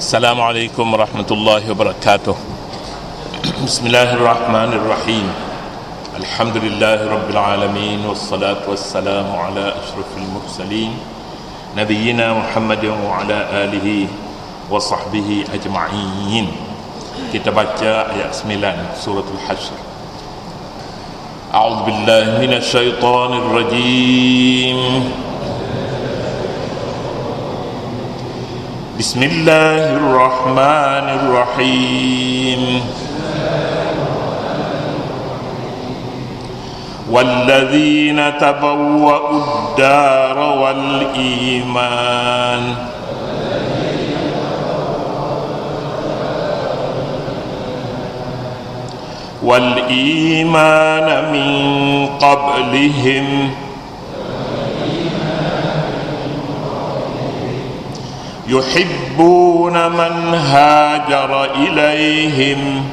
Assalamualaikum warahmatullahi wabarakatuh. Bismillahirrahmanirrahim. Alhamdulillahi rabbil alamin, wassalatu wassalamu ala asyrafil mursalin nabiyyina Muhammadin wa ala alihi wa sahbihi ajma'in. Kita baca ayat 9 suratul Hasyr. A'udzu billahi minasy syaithanir rajim. Bismillahirrahmanirrahim. Walladzina tabawwa'ud dara wal iman min qablihim yuhibbuna man hajara ilaihim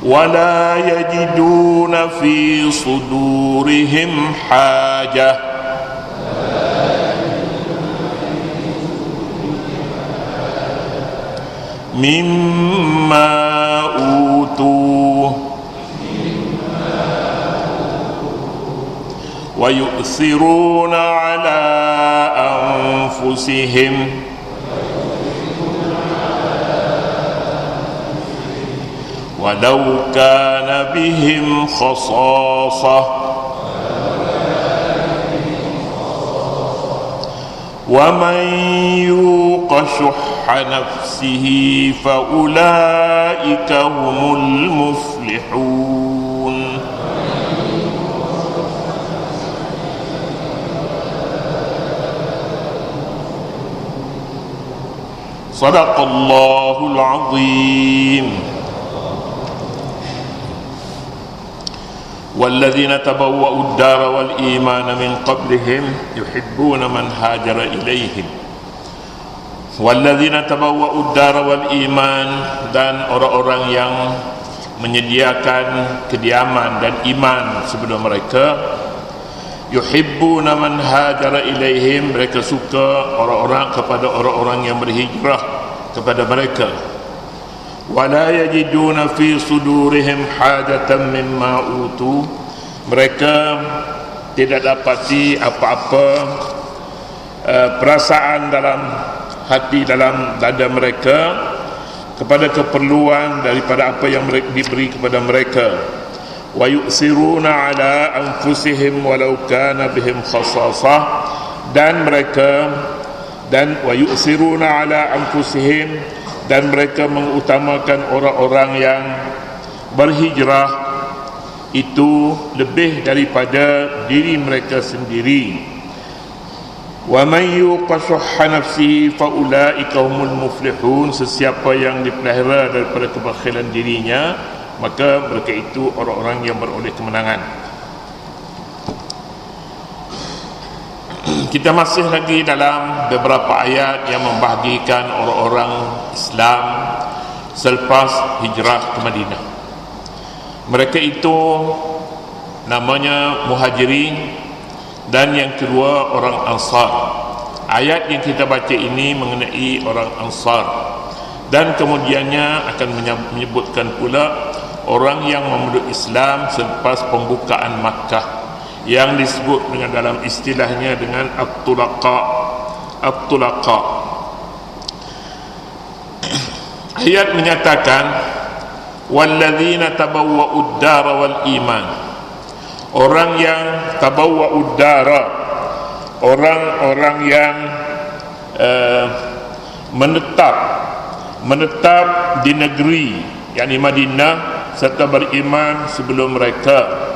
wala yajiduna fi sudurihim hajah mimma utuh wa yu'thiruna ala anfusihim walau kana bihim khasasah wa man yuqa shuhha nafsihi fa ulaika humul muflihun. Sadaqallahul azim. Walladzina tabawwa'ud dara wal imana min qablihim yuhibbuna man hajara ilaihim. Walladzina tabawwa'ud dara wal iman, dan orang-orang yang menyediakan kediaman dan iman sebelum mereka, yuhibbuna man hajara ilaihim, mereka suka orang-orang kepada orang-orang yang berhijrah kepada mereka. Wala yajiduna fi sudurihim hajatan mimma utu, mereka tidak dapati apa-apa perasaan dalam hati, dalam dada mereka kepada keperluan daripada apa yang diberi kepada mereka. Wa yu'siruna ala anfusihim walau kana bihim khasasah, dan wa yu'siruna ala anfusihim, dan mereka mengutamakan orang-orang yang berhijrah itu lebih daripada diri mereka sendiri. Wa man yuqa shuhha nafsihi fa ulaika humul muflihun, sesiapa yang dipelihara daripada kebakhilan dirinya, maka mereka itu orang-orang yang beroleh kemenangan. Kita masih lagi dalam beberapa ayat yang membahagikan orang-orang Islam selepas hijrah ke Madinah. Mereka itu namanya Muhajirin, dan yang kedua orang Ansar. Ayat yang kita baca ini mengenai orang Ansar, dan kemudiannya akan menyebutkan pula orang yang memeluk Islam selepas pembukaan Makkah, yang disebut dengan dalam istilahnya dengan at-tulaqa. Ayat menyatakan walladzina tabawwa'ud dara wal iman, orang yang tabawwa'ud dara, orang-orang yang menetap di negeri yakni Madinah serta beriman sebelum mereka.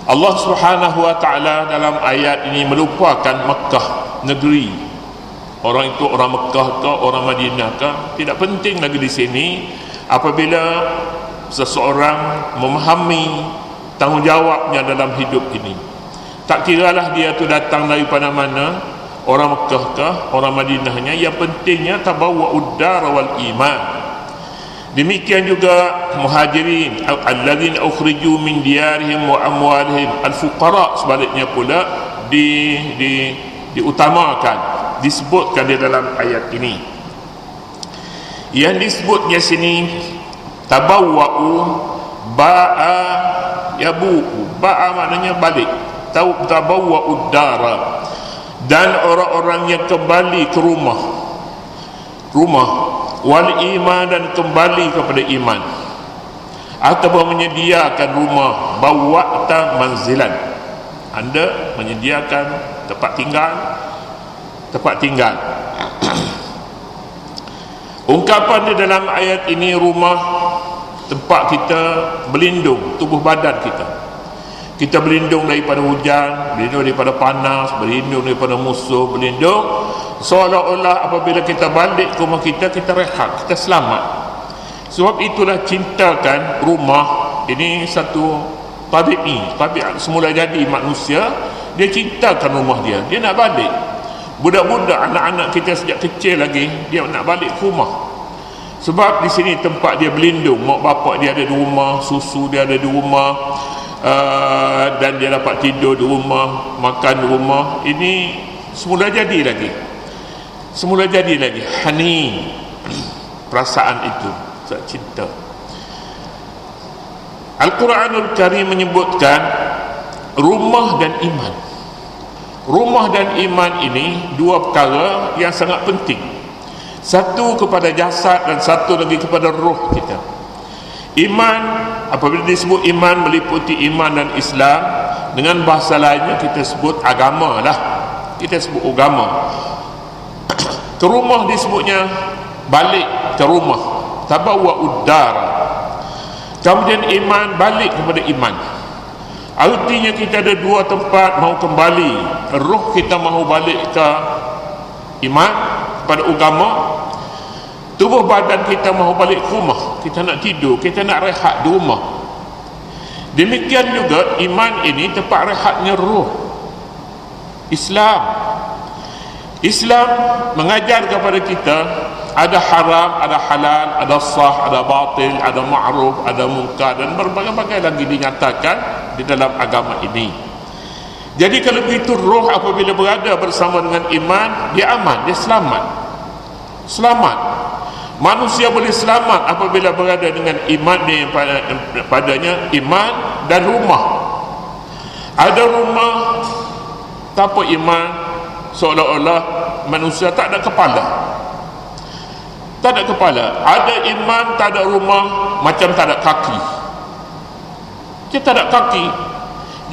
Allah Subhanahu wa ta'ala dalam ayat ini melupakan Makkah negeri. Orang itu orang Makkah ke orang Madinah ke, tidak penting lagi di sini. Apabila seseorang memahami tanggungjawabnya dalam hidup ini, tak kiralah dia tu datang daripada mana, orang Makkah ke orang Madinahnya, yang pentingnya tabawwa'ud dar wal iman. Demikian juga Muhajirin, alladzina ukhriju min diyarihim wa amwalihim, al-fuqara sebaliknya pula, diutamakan, disebutkan di dalam ayat ini. Yang disebutnya sini tabawwa'u, ba'a yabu, ba'a maknanya balik, tabawwa'ud dara, dan orang-orang yang kembali ke rumah wal iman, dan kembali kepada iman, ataupun menyediakan rumah, bawa'ta manzilan, anda menyediakan tempat tinggal. Ungkapan di dalam ayat ini rumah, tempat kita berlindung, tubuh badan kita berlindung daripada hujan, berlindung daripada panas, berlindung daripada musuh, berlindung seolah-olah apabila kita balik ke rumah kita rehat, kita selamat. Sebab itulah cintakan rumah ini satu tabiat semula jadi manusia. Dia cintakan rumah dia nak balik. Budak-budak, anak-anak kita sejak kecil lagi, dia nak balik ke rumah. Sebab di sini tempat dia berlindung, mak bapak dia ada di rumah, susu dia ada di rumah, dan dia dapat tidur di rumah, makan di rumah. Ini semula jadi lagi. Hani, perasaan itu, cinta. Al-Quranul Karim menyebutkan rumah dan iman. Rumah dan iman ini dua perkara yang sangat penting. Satu kepada jasad dan satu lagi kepada roh kita. Iman, apabila disebut iman, meliputi iman dan Islam. Dengan bahasa lainnya kita sebut agama lah. Kita sebut agama. Ke rumah disebutnya balik ke rumah, tabawwa'ud dar. Kemudian iman, balik kepada iman. Artinya kita ada dua tempat mau kembali. Roh kita mahu balik ke iman, kepada agama. Tubuh badan kita mahu balik ke rumah, kita nak tidur, kita nak rehat di rumah. Demikian juga iman ini tempat rehatnya roh. Islam mengajar kepada kita ada haram, ada halal, ada sah, ada batil, ada ma'ruf, ada munkar, dan berbagai-bagai lagi dinyatakan di dalam agama ini. Jadi kalau begitu, roh apabila berada bersama dengan iman, dia aman, dia selamat. Manusia boleh selamat apabila berada dengan iman dia padanya, iman dan rumah. Ada rumah tanpa iman, seolah-olah manusia tak ada kepala. Ada iman, tak ada rumah, macam tak ada kaki. Kita tak ada kaki.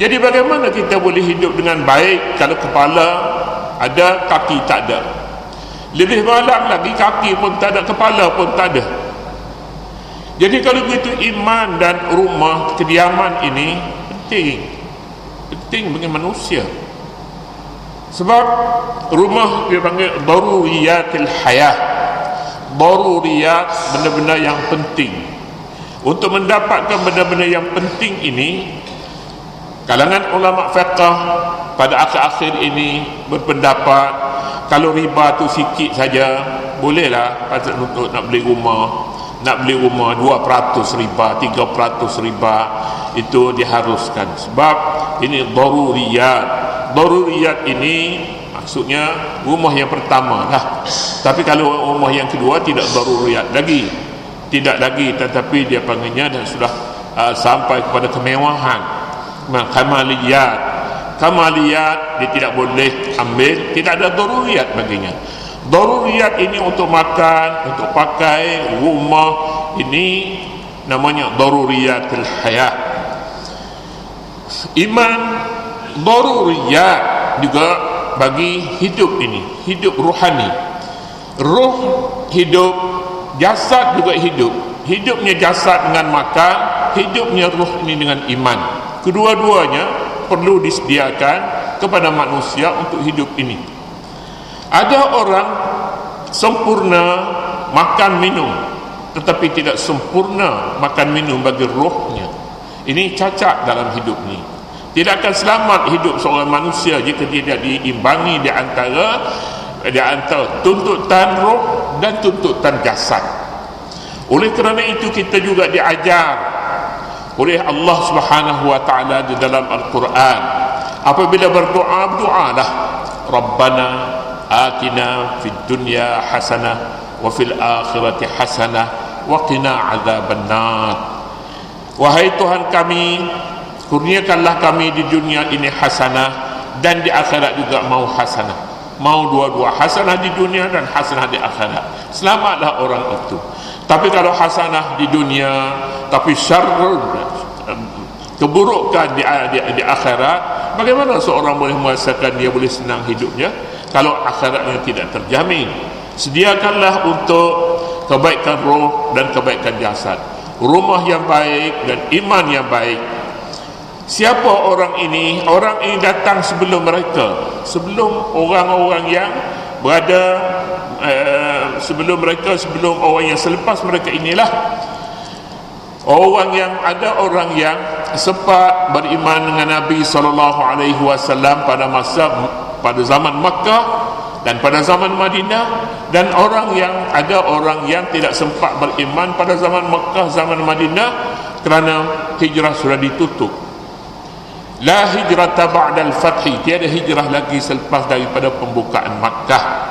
Jadi bagaimana kita boleh hidup dengan baik kalau kepala ada, kaki tak ada? Lebih malang lagi, kaki pun tak ada, kepala pun tak ada. Jadi kalau begitu, iman dan rumah, kediaman ini penting bagi manusia. Sebab rumah dia panggil daruriyatil hayah. Daruriyat, benda-benda yang penting. Untuk mendapatkan benda-benda yang penting ini, kalangan ulama fiqh pada akhir-akhir ini berpendapat kalau riba tu sikit saja, bolehlah untuk nak beli rumah 2% riba, 3% riba, itu diharuskan. Sebab ini daruriyat ini maksudnya rumah yang pertama lah. Tapi kalau rumah yang kedua tidak daruriyat lagi, tetapi dia panggilnya dan sudah sampai kepada kemewahan, kamaliyat, dia tidak boleh ambil, tidak ada daruriyat baginya. Daruriyat ini untuk makan, untuk pakai, rumah, ini namanya daruriyatul hayat. Iman daruriyat juga bagi hidup ini, hidup rohani. Roh hidup, jasad juga hidup. Hidupnya jasad dengan makan, hidupnya roh ini dengan iman. Kedua-duanya perlu disediakan kepada manusia untuk hidup ini. Ada orang sempurna makan minum, tetapi tidak sempurna makan minum bagi rohnya. Ini cacat dalam hidup ini. Tidak akan selamat hidup seorang manusia jika tidak diimbangi di antara tuntutan roh dan tuntutan jasad. Oleh kerana itu kita juga diajar oleh Allah Subhanahu wa taala di dalam Al-Quran Apabila berdoalah, Rabbana atina fid dunya hasanah wa fil akhirati hasanah wa qina adzabannar. Wahai Tuhan kami, kurniakanlah kami di dunia ini hasanah, dan di akhirat juga mau hasanah. Mau dua-dua, hasanah di dunia dan hasanah di akhirat. Selamatlah orang itu. Tapi kalau hasanah di dunia tapi syarrun, keburukan di akhirat, bagaimana seorang boleh merasakan dia boleh senang hidupnya kalau akhiratnya tidak terjamin? Sediakanlah untuk kebaikan roh dan kebaikan jasad, rumah yang baik dan iman yang baik. Siapa orang ini? Orang ini datang sebelum mereka, sebelum orang-orang yang berada sebelum mereka, sebelum orang yang selepas mereka inilah orang yang ada orang yang sempat beriman dengan Nabi SAW pada zaman Makkah dan pada zaman Madinah, dan orang yang tidak sempat beriman pada zaman Makkah, zaman Madinah, kerana hijrah sudah ditutup. La hijrata ba'dal fathi, tiada hijrah lagi selepas daripada pembukaan Makkah,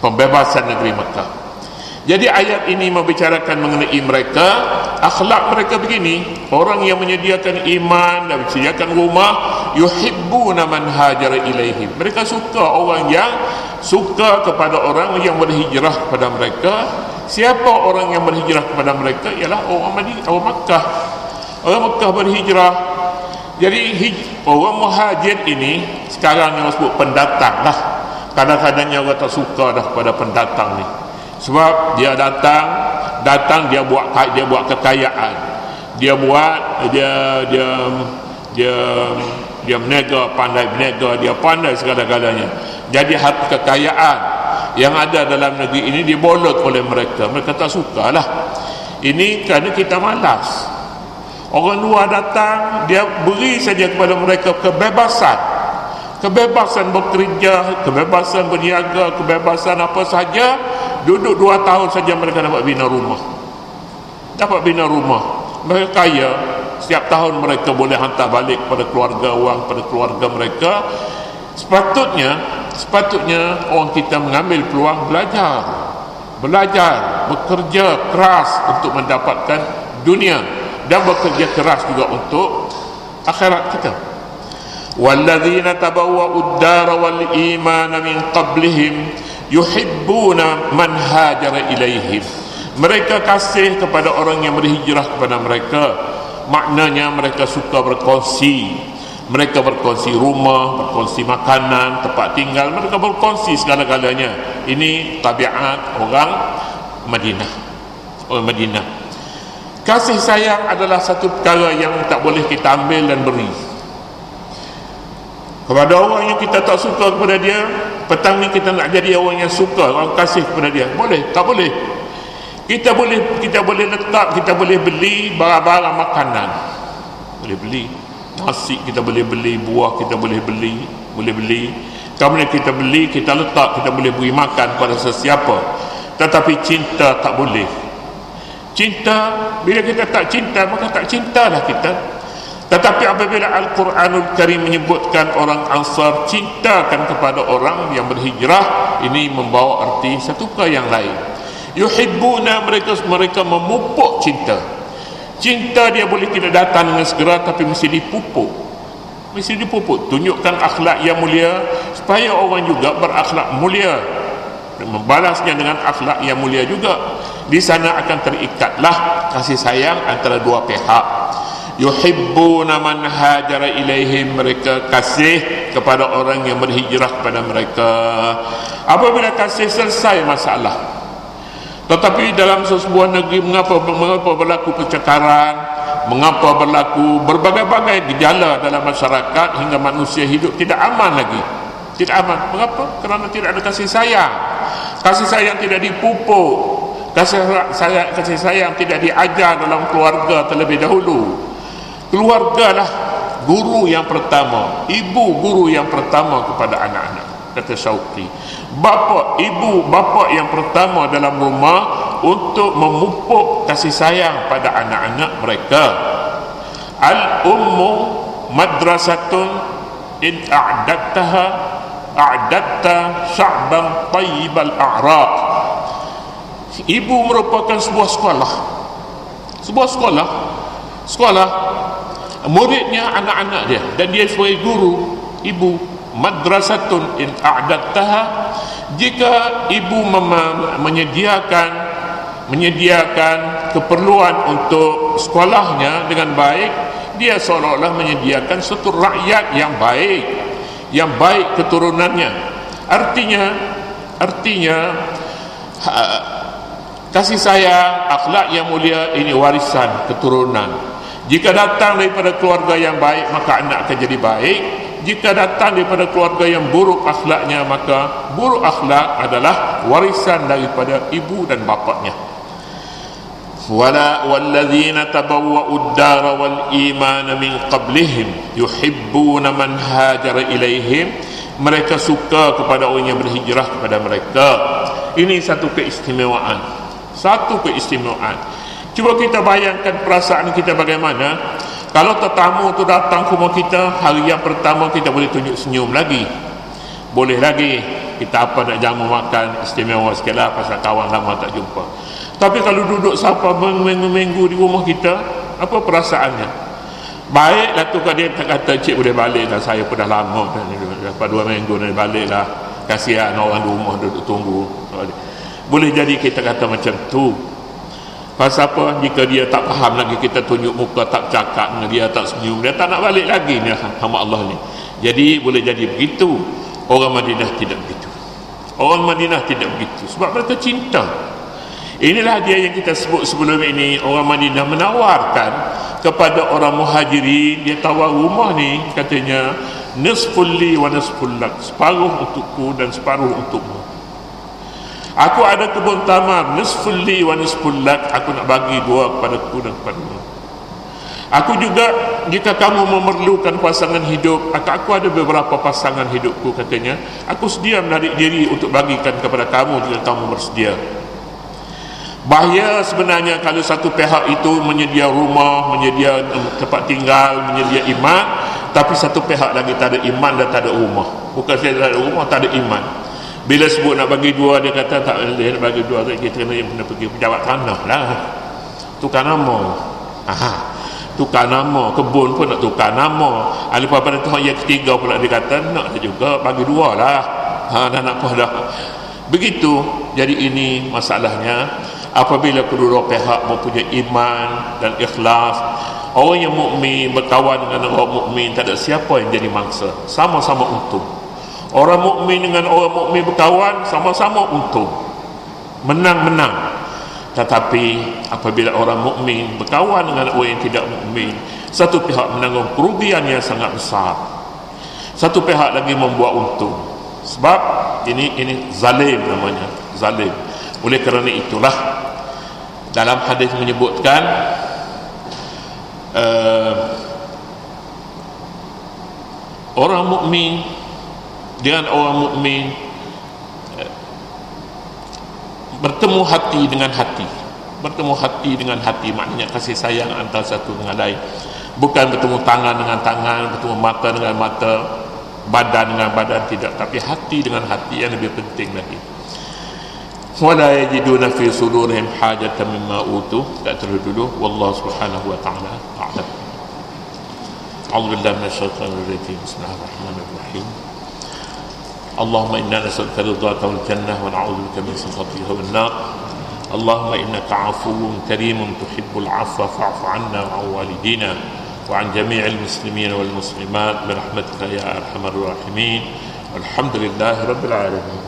pembebasan negeri Makkah. Jadi ayat ini membicarakan mengenai mereka, akhlak mereka begini. Orang yang menyediakan iman dan menyediakan rumah, yuhibbuna man hajara ilaihim, mereka suka orang yang suka kepada orang yang berhijrah kepada mereka. Siapa orang yang berhijrah kepada mereka? Ialah orang Makkah. Orang Makkah berhijrah. Jadi orang muhajir ini sekarang yang disebut pendatang lah. Kadang-kadang orang tak suka dah kepada pendatang ni, sebab dia datang dia buat kekayaan, dia berniaga, pandai berniaga, dia pandai segala-galanya. Jadi harta kekayaan yang ada dalam negeri ini dibolot oleh mereka. Mereka tak sukalah. Ini kerana kita malas. Orang luar datang, dia beri saja kepada mereka kebebasan bekerja, kebebasan berniaga, kebebasan apa saja. Duduk 2 tahun saja mereka dapat bina rumah. Mereka kaya. Setiap tahun mereka boleh hantar balik kepada keluarga, wang pada keluarga mereka. Sepatutnya orang kita mengambil peluang belajar, bekerja keras untuk mendapatkan dunia, dan bekerja keras juga untuk akhirat kita. Walladzina tabawwa'ud dara wal imana min qablihim yuhibbuna man hajara ilaihim, mereka kasih kepada orang yang berhijrah kepada mereka. Maknanya mereka suka berkongsi. Mereka berkongsi rumah, berkongsi makanan, tempat tinggal, mereka berkongsi segala-galanya. Ini tabiat orang Madinah. Kasih sayang adalah satu perkara yang tak boleh kita ambil dan beri kepada orang yang kita tak suka kepada dia. Petang ni kita nak jadi orang yang suka, orang kasih kepada dia. Boleh? Tak boleh. Kita boleh letak, kita boleh beli barang-barang makanan, boleh beli nasi, kita boleh beli buah, kita boleh beli. Kemudian kita beli, kita letak, kita boleh beri makan pada sesiapa. Tetapi cinta tak boleh. Cinta, bila kita tak cinta, maka tak cintalah kita. Tetapi apabila Al-Quranul Karim menyebutkan orang Ansar cintakan kepada orang yang berhijrah, ini membawa arti satu perkara yang lain. Yuhibbuna, mereka memupuk cinta. Cinta dia boleh tidak datang dengan segera, tapi mesti dipupuk. Tunjukkan akhlak yang mulia, supaya orang juga berakhlak mulia, membalasnya dengan akhlak yang mulia juga. Di sana akan terikatlah kasih sayang antara dua pihak. Yuhibbuna man hajara ilaihim, mereka kasih kepada orang yang berhijrah kepada mereka. Apabila kasih selesai masalah. Tetapi dalam sebuah negeri, mengapa berlaku percakaran, mengapa berlaku berbagai-bagai gejala dalam masyarakat hingga manusia hidup tidak aman lagi. Tidak aman. Mengapa? Kerana tidak ada kasih sayang. Kasih sayang tidak dipupuk. Kasih sayang tidak diajar dalam keluarga terlebih dahulu. Keluargalah guru yang pertama, ibu guru yang pertama kepada anak-anak, kata Syauqi. Bapa yang pertama dalam rumah untuk memupuk kasih sayang pada anak-anak mereka. Al-ummu madrasatun in a'datta sya'ban tayyibal a'raq. Ibu merupakan sebuah sekolah muridnya anak-anak dia, dan dia sebagai guru. Ibu madrasatun in a'dattaha, jika ibu menyediakan keperluan untuk sekolahnya dengan baik, dia seolah-olah menyediakan satu rakyat yang baik keturunannya. Artinya kasih sayang, akhlak yang mulia ini warisan keturunan. Jika datang daripada keluarga yang baik, maka anak akan jadi baik. Jika datang daripada keluarga yang buruk akhlaknya, maka buruk akhlak adalah warisan daripada ibu dan bapaknya. Walladzina tabawwa'ud dara wal imana min qablihim yuhibbuna man hajara ilaihim, mereka suka kepada orang yang berhijrah kepada mereka. Ini satu keistimewaan. Cuba kita bayangkan perasaan kita bagaimana kalau tetamu tu datang ke rumah kita. Hari yang pertama kita boleh tunjuk senyum lagi, boleh lagi kita apa nak jamu makan, istimewa sikit lah pasal kawan lama tak jumpa. Tapi kalau duduk sapa minggu-minggu di rumah kita, apa perasaannya? Baiklah tu kalau dia kata, cik boleh balik lah, saya pun dah lama dapat 2 minggu nak balik lah, kasihan orang di rumah duduk tunggu. Boleh jadi kita kata macam tu. Pasal apa? Jika dia tak faham lagi, kita tunjuk muka, tak cakap dengan dia, tak senyum, dia tak nak balik lagi ni hamba Allah ni. Jadi boleh jadi begitu. Orang Madinah tidak begitu. Sebab mereka cinta. Inilah dia yang kita sebut sebelum ini. Orang Madinah menawarkan kepada orang Muhajirin, dia tawar rumah ni, katanya nisful li wa nisful lak, separuh untukku dan separuh untukmu. Aku ada kebun tamar, nisful li wa nisful lak, aku nak bagi 2 kepadaku dan kepadamu. Aku juga, jika kamu memerlukan pasangan hidup, aku ada beberapa pasangan hidupku, katanya. Aku sedia menarik diri untuk bagikan kepada kamu jika kamu bersedia. Bahaya sebenarnya kalau satu pihak itu menyedia rumah, menyedia tempat tinggal, menyedia iman, tapi satu pihak lagi tak ada iman dan tak ada rumah. Bukan saya tak ada rumah, tak ada iman. Bila sebut nak bagi 2, dia kata tak boleh nak bagi 2, kita kena pergi pejabat tanah lah, tukar nama. Tukar nama, kebun pun nak tukar nama. Lepas pada Tuhan yang ketiga pula dia kata nak juga bagi 2 lah. Dah nak apa dah. Begitu. Jadi ini masalahnya. Apabila kedua pihak mempunyai iman dan ikhlas, orang yang mukmin berkawan dengan orang mukmin, tak ada siapa yang jadi mangsa, sama-sama untung. Orang mukmin dengan orang mukmin berkawan, sama-sama untung, menang-menang. Tetapi apabila orang mukmin berkawan dengan orang yang tidak mukmin, satu pihak menanggung kerugian yang sangat besar, satu pihak lagi membuat untung. Sebab ini zalim namanya, zalim. Oleh kerana itulah dalam hadis menyebutkan orang mukmin dengan orang mukmin bertemu hati dengan hati, maknanya kasih sayang antara satu dengan lain. Bukan bertemu tangan dengan tangan, bertemu mata dengan mata, badan dengan badan, tidak, tapi hati dengan hati yang lebih penting lagi. Wala yajiduna fi sudurihim hajatan mimma utu. Tak terlalu dulu. Wallahu subhanahu wa ta'ala a'lam. A'udzu billahi minasyaitonir rajim. Bismillahirrahmanirrahim. Allahumma inna nas'aluka ridhaka wal jannah wa na'udzu bika min sakhatika wan nar. Allahumma innaka 'afuwwun karimun tuhibbul 'afwa fa'fu 'anna wa 'an walidina wa 'an jami'il muslimin wal muslimat bi rahmatika ya arhamar rahimin. Walhamdulillahi rabbil alamin.